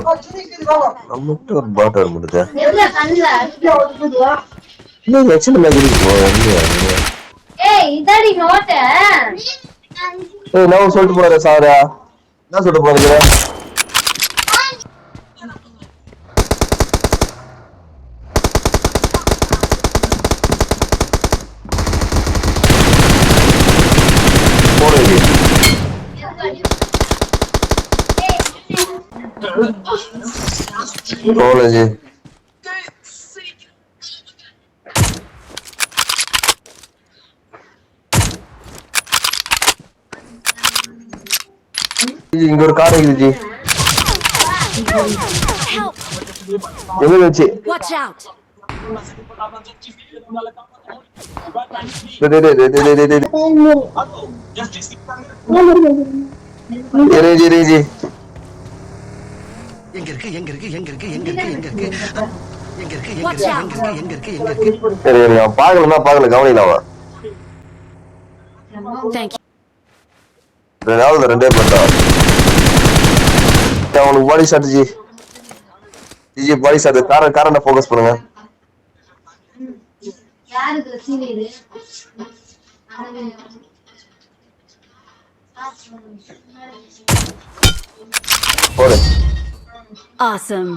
நம்மகிட்ட ஒரு பாட் வர முடியுது. இன்னும் எக்ஸல் இருக்கு. நான் சொல்லிட்டு போறேன் சாரா. என்ன சொல்லிட்டு போறீங்க? College. இங்க ஒரு கார் இருக்குது ஜி. எங்க வெச்சு? Watch out. ஜி. எங்க இருக்கு எங்க இருக்கு எங்க இருக்கு எங்க இருக்கு எங்க இருக்கு எங்க இருக்கு எங்க இருக்கு எங்க இருக்கு எங்க இருக்கு. சரி நான் பாக்கலன்னா பாக்கல கவனிக்கலாமா? Thank you. ரெண்டே பண்ணா அவனுக்கு பாடி ஷாட் ஜி. ஜி பாடி ஷாட் காரண்ட ஃபோக்கஸ் பண்ணுங்க. யாருக்கு சீன் இது? போடு. Awesome.